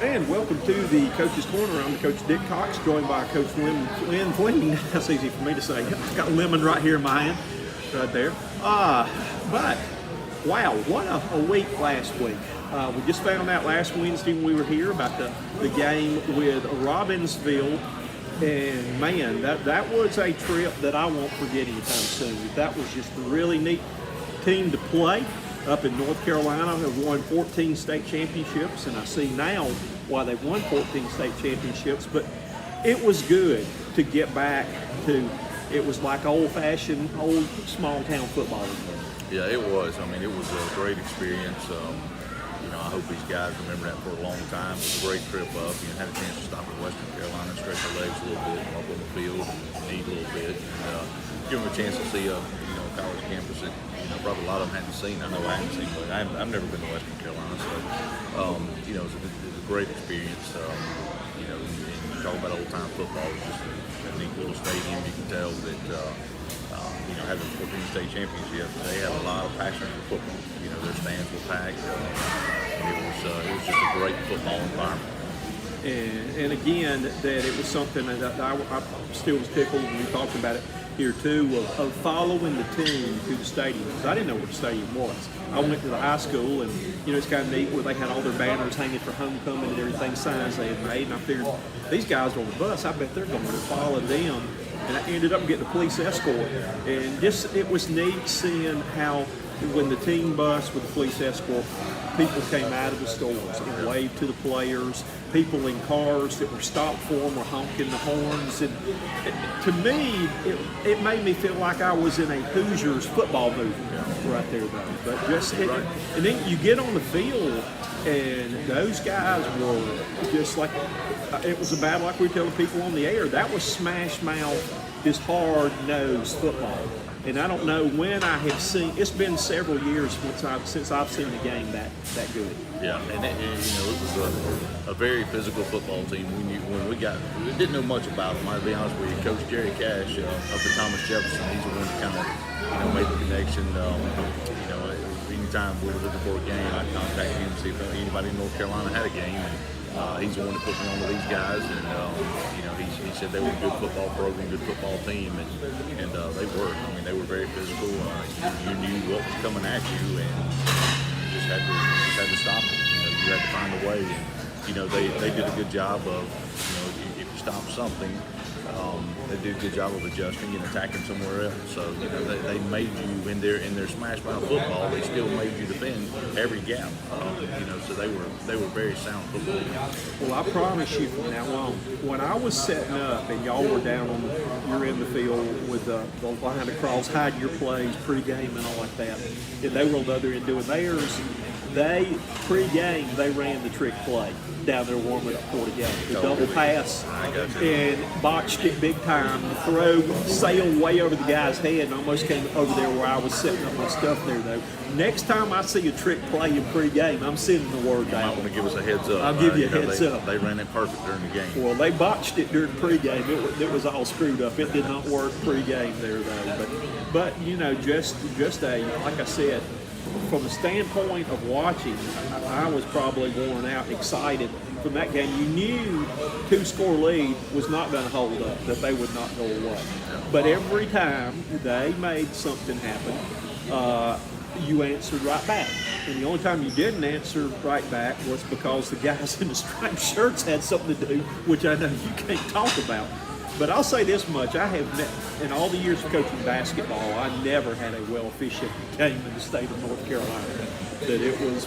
And welcome to the Coach's Corner. I'm Coach Dick Cox, joined by Coach Lynn Fleming. That's easy for me to say. I've got lemon right here in my hand, right there. But, wow, what a week last week. We just found out last Wednesday when we were here about the game with Robbinsville. And, man, that was a trip that I won't forget anytime soon. That was just a really neat team to play. Up in North Carolina, they've won 14 state championships, and I see now why they've won 14 state championships. But it was good to get back to, it was like old-fashioned, old small-town football again. Yeah, it was. I mean, it was a great experience. I hope these guys remember that for a long time. It was a great trip up. Had a chance to stop in Western Carolina, stretch their legs a little bit, walk on the field, and eat a little bit, and give them a chance to see a college campus that probably a lot of them hadn't seen. I know I hadn't seen, but I've never been to Western Carolina, so it was a great experience. And you talk about old time football, it's just a neat little stadium. You can tell that having 14 state championships, they have a lot of passion for football. Their stands were packed. It was just a great football environment. And again, that it was something that I still was tickled when we talked about it here too, of following the team to the stadium, because I didn't know where the stadium was. I went to the high school, and it's kind of neat where they had all their banners hanging for homecoming and everything, signs they had made, and I figured these guys are on the bus, I bet they're going to follow them. And I ended up getting a police escort, and it was neat seeing how when the team bus with the police escort, people came out of the stores and waved to the players. People in cars that were stopped for them were honking the horns. And to me, it made me feel like I was in a Hoosiers football movie right there, though. But and then you get on the field, and those guys were just like, it was a battle like we were telling people on the air. That was smash mouth, just hard-nosed football. And I don't know when I have seen. It's been several years since I've seen the game that good. Yeah, and it was a very physical football team. When we didn't know much about them. I'll be honest with you. Coach Jerry Cash up at Thomas Jefferson, he's the one that kind of made the connection. Anytime we were looking for a game, I'd contact him to see if anybody in North Carolina had a game. And he's the one that put me on with these guys, and he said they were a good football program, good football team, and they were. I mean, they were very physical. You knew what was coming at you, and you just had to stop it. You had to find a way, and they did a good job of if you stop something. They did a good job of adjusting and attacking somewhere else. So they made you in their smash mouth football. They still made you defend every gap. So they were very sound football. Well, I promise you from now on, when I was setting up and y'all were down you're in the field with the line across, hiding your plays, pregame and all like that, and they were on the other end doing theirs. Pre-game, they ran the trick play down there warming up for the game. The double pass and botched it big time. The throw sailed way over the guy's head and almost came over there where I was setting up my stuff there, though. Next time I see a trick play in pre-game, I'm sending the word down. You might want to give us a heads up. I'll give you a heads up. They ran it perfect during the game. Well, they botched it during pre-game. It was all screwed up. It did not work pre-game there, though. But just like I said, from the standpoint of watching, I was probably worn out, excited from that game. You knew 2-score lead was not going to hold up, that they would not go away. But every time they made something happen, you answered right back. And the only time you didn't answer right back was because the guys in the striped shirts had something to do, which I know you can't talk about. But I'll say this much, I have, in all the years of coaching basketball, I never had a well-officiated game in the state of North Carolina. That it was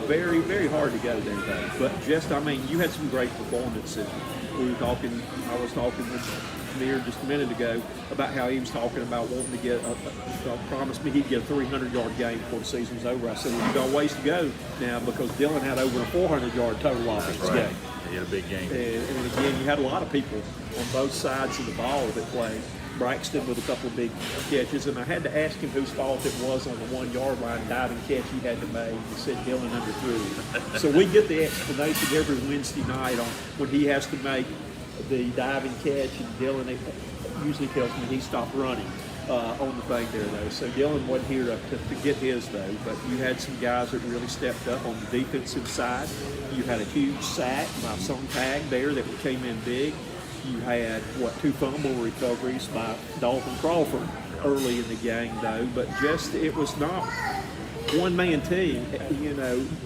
very, very hard to go there, though. But you had some great performances. I was talking with Amir just a minute ago about how he was talking about wanting to get, promised me he'd get a 300-yard game before the season was over. I said, well, you've got a ways to go now because Dylan had over a 400-yard total offense game. He had a big game. And again, you had a lot of people on both sides of the ball that played. Braxton with a couple of big catches, and I had to ask him whose fault it was on the 1-yard line diving catch he had to make. He said Dylan underthrew. So we get the explanation every Wednesday night on when he has to make the diving catch, and Dylan usually tells me he stopped running. on the thing there, though. So Dylan wasn't here to get his, though. But you had some guys that really stepped up on the defensive side. You had a huge sack by Sontag there that came in big. You had, 2 fumble recoveries by Dalton Crawford early in the game, though. But it was not one-man team.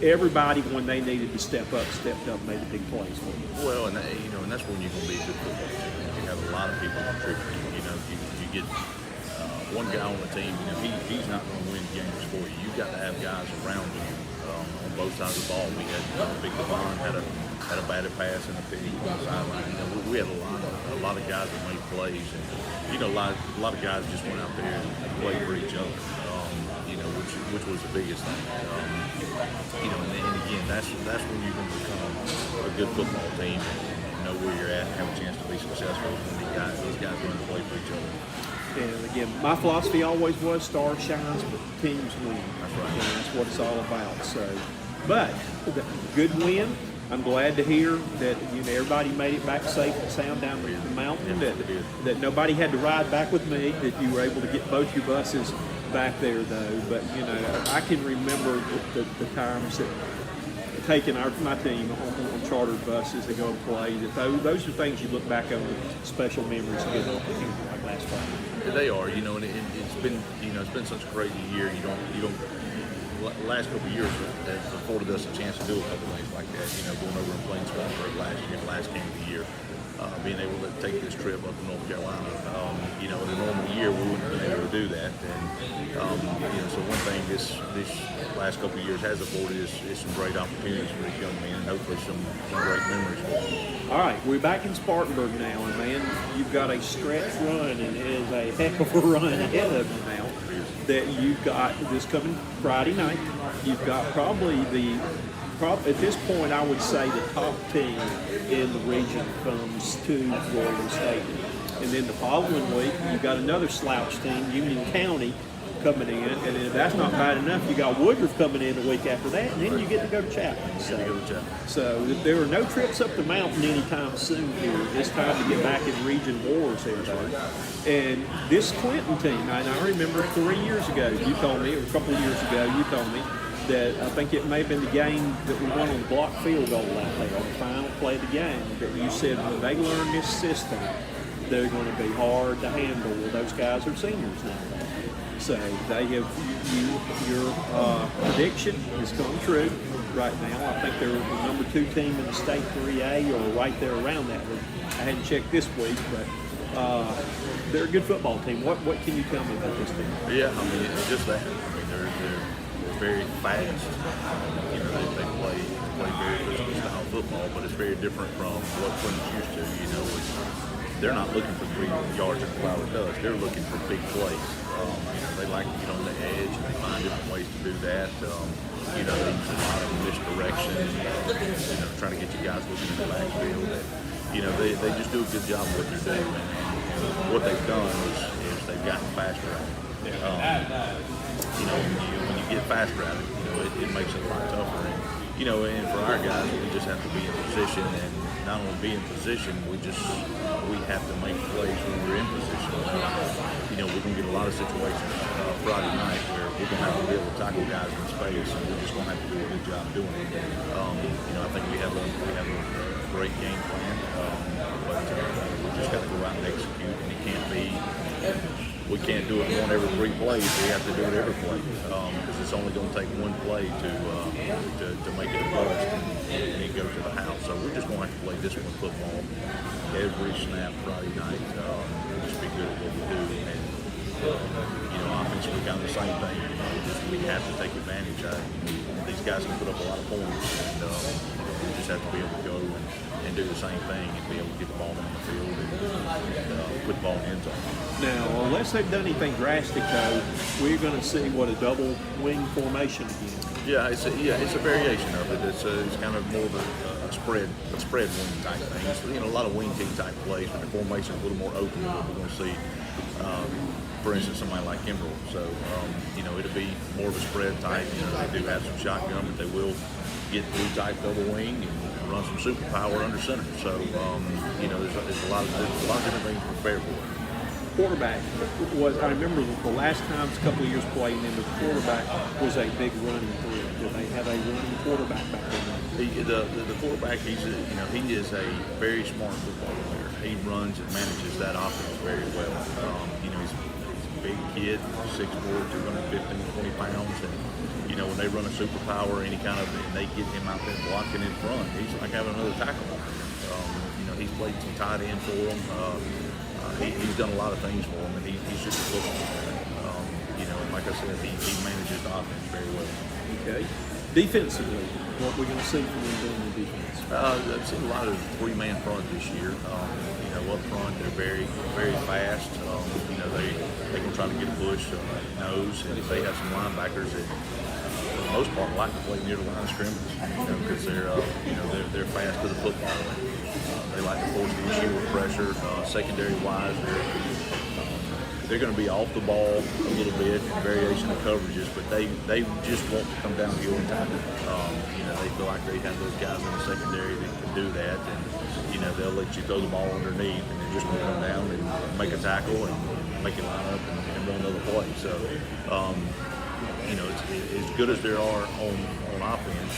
Everybody, when they needed to step up, stepped up, made the big plays for them. Well, and that's when you're going to be a good football team. You have a lot of people contributing. You get one guy on the team. He's not going to win games for you. You've got to have guys around you on both sides of the ball. We had Big Devon had a batted pass in the pity on the sideline. We had a lot of guys that made plays, and a lot of guys just went out there and played for each other. Which was the biggest thing. And again, that's when you're going to become a good football team and know where you're at and have a chance to be successful when these guys run and play for each other. And again, my philosophy always was stars shines, but teams win. That's right. And that's what it's all about. So, but good win. I'm glad to hear that everybody made it back safe and sound down the mountain. That nobody had to ride back with me. That you were able to get both your buses back there, though. But I can remember the times that taking my team on chartered buses to go and play. Those are things you look back on with special memories of getting like last Friday. They are, and it's been such a crazy year. You don't. Last couple of years has afforded us a chance to do a couple of things like that. Going over and playing Spartanburg last game of the year, being able to take this trip up to North Carolina. In a normal year, we wouldn't have been able to do that. And so one thing this last couple of years has afforded is some great opportunities for these young men, and hopefully some great memories for them. All right, we're back in Spartanburg now, and man, you've got a stretch run, and it is a heck of a run ahead of you now. That you've got this coming Friday night. You've got probably at this point, I would say the top team in the region comes to Florida State. And then the following week, you've got another slouch team, Union County, coming in. And if that's not bad enough, you got Woodruff coming in the week after that, and then you get to go to Chapman. So there are no trips up the mountain anytime soon here. It's time to get back in region wars here, though. And this Clinton team, and I remember 3 years ago, you told me, or a couple of years ago, you told me that I think it may have been the game that we won on the block field goal out there, on the final play of the game, that you said when they learn this system, they're going to be hard to handle. Well, those guys are seniors now. So they have your prediction has come true right now. I think they're the number 2 team in the state 3A, or right there around that. I hadn't checked this week, but they're a good football team. What can you tell me about this team? Yeah, it's just that. They're very fast. They play very physical style football, but it's very different from what Clinton's used to. They're not looking for 3 yards of flower dust. They're looking for big plays. They like to get on the edge, and they find different ways to do that. They use a lot of misdirection, trying to get you guys looking in the backfield. They just do a good job of what they're doing. And what they've done is they've gotten faster at it. When you get faster at it, it makes it a lot tougher. And for our guys, we just have to be in position, and not only be in position, we have to make plays when we're in position. We're going to get a lot of situations Friday night where we're going to have to be able to tackle guys in space, and we're just going to have to do a good job doing it. I think we have a great game plan, but we just got to go out and execute, and we can't do it one every 3 plays. We have to do it every play, because it's only going to take one play to make it a bust and it go to the house. So we're just going to have to play disciplined football every snap Friday night. We'll just be good at what we do. And offensively, kind of the same thing. We have to take advantage of it. These guys can put up a lot of points, and we just have to be able to go and do the same thing and be able to get the ball on the field and put the ball in the end zone. Now, unless they've done anything drastic, though, we're going to see a double wing formation again. Yeah, it's a variation of it. It's kind of more of a spread wing type thing. It's, a lot of wing team type plays, but the formation is a little more open than what we're going to see. For instance, somebody like Kimbrell. So, it'll be more of a spread type. They do have some shotgun, but they will get blue type double wing and run some superpower under center. So, there's a lot of different things to prepare for. quarterback was. I remember the last times, a couple of years playing them, the quarterback was a big running threat. Did they have a running quarterback back then? The quarterback, he is a very smart football player. He runs and manages that offense very well. He's a big kid, 6'4", 215, 20 pounds, and when they run a superpower, and they get him out there blocking in front, he's like having another tackle. He's played some tight end for him. He's done a lot of things for him, and he's just a football player. Like I said, he manages the offense very well. Okay. Defensively, what we're going to see from them doing the defense? I've seen a lot of three-man front this year. Up front, they're very, very fast. They can try to get a push nose, and they have some linebackers that, for the most part, like to play near the line of scrimmage. Because they're fast to the football. They like to force the issue with pressure. Secondary-wise, they're going to be off the ball a little bit in variation of coverages, but they just want to come downhill and tackle. They feel like they have those guys in the secondary that can do that, and they'll let you throw the ball underneath, and they're just going to come down and make a tackle and make it line up and run another play. So, it's as good as there are on offense.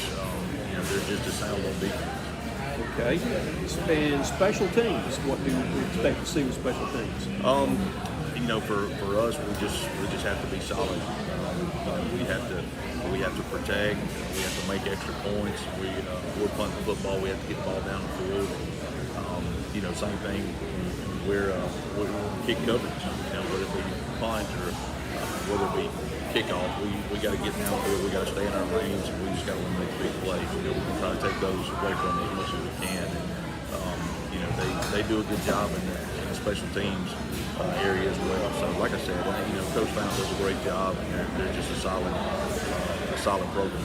They're just as sound on defense. Okay. And special teams, what do we expect to see with special teams? For us, we just have to be solid. We have to protect. We have to make extra points. We're punting the football. We have to get the ball down the field. Same thing. We're kick coverage. Whether it be punt or whether it be kickoff, we got to get down the field. We got to stay in our lanes, and we just got to make big plays. We can try to take those away from them as much as we can. And, they do a good job in the special teams area as well. So, like I said, Coach Found does a great job, and they're just a solid program.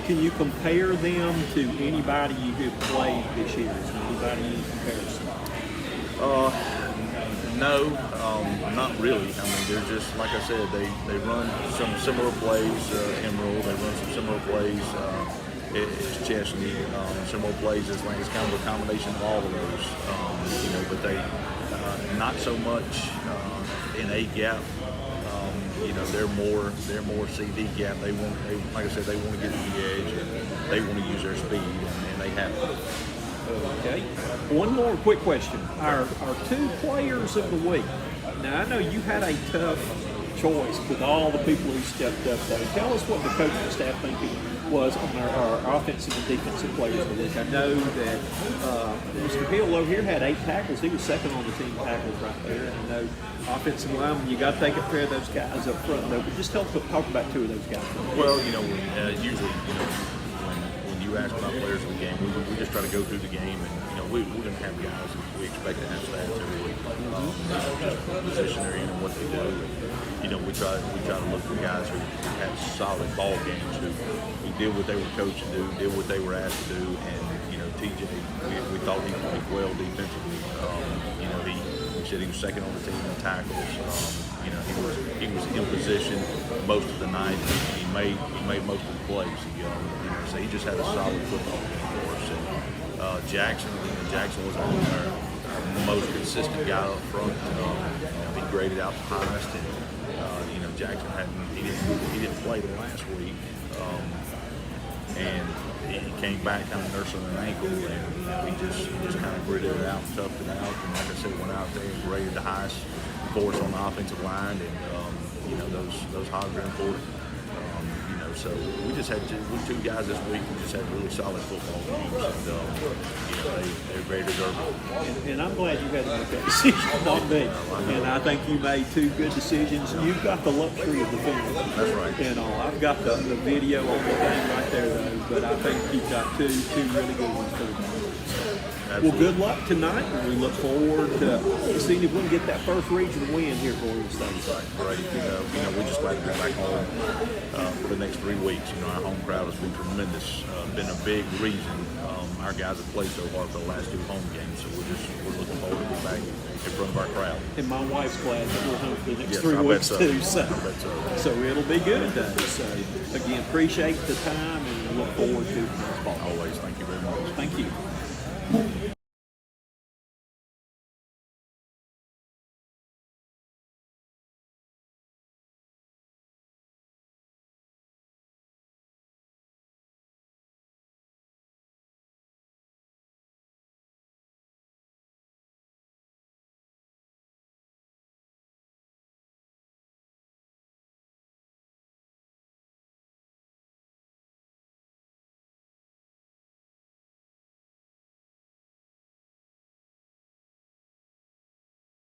Can you compare them to anybody you have played this year? Is there anybody in comparison? No, not really. They're just, like I said, they run some similar plays, Emerald. They run some similar plays. It's Chesney, similar plays as Lane. It's kind of a combination of all of those. But they not so much in A gap. They're more CD gap. Like I said, they want to get to the edge, and they want to use their speed, and they have it. Okay. One more quick question. Our two players of the week. Now, I know you had a tough choice with all the people who stepped up there. Tell us what the coaching staff thinking was on our offensive and defensive players of the week. I know that Mr. Hill over here had 8 tackles. He was second on the team tackles right there. And I know offensive linemen, you got to take care of those guys up front, though. But just talk about 2 of those guys. Well, usually, when you ask about players in the game, we just try to go through the game, and we're going to have guys that we expect to have stats every week. Just the position they're in and what they do. We try to look for guys who had solid ball games, who did what they were coached to do, did what they were asked to do, and TJ, we thought he played well defensively. He said he was second on the team in tackles. He was in position most of the night. He made most of the plays. So he just had a solid football game for us. And Jackson was our most consistent guy up front. He graded out the highest, and Jackson he didn't play the last week, and he came back kind of nursing an ankle, and he just kind of gritted it out and toughed it out. And like I said, went out there and graded the highest for us on the offensive line, and those hogs are important. So we just had 2 guys this week who just had really solid football games, and they're very deserving. And I'm glad you had to make that decision, not me. And I think you made 2 good decisions. You've got the luxury of the film. That's right. And I've got the video on the game right there, though. But I think you've got two really good ones for the game. Well, good luck tonight, and we look forward to seeing if we can get that first region win here for Oregon State. Right. We're just glad to be back home for the next 3 weeks. Our home crowd has been tremendous. Been a big reason our guys have played so hard for the last 2 home games. So we're looking forward to being back in front of our crowd. And my wife's glad that we're home for the next 3 weeks too. So it'll be good though. So again, appreciate the time and look forward to the ball. Always. Thank you very much. Thank you.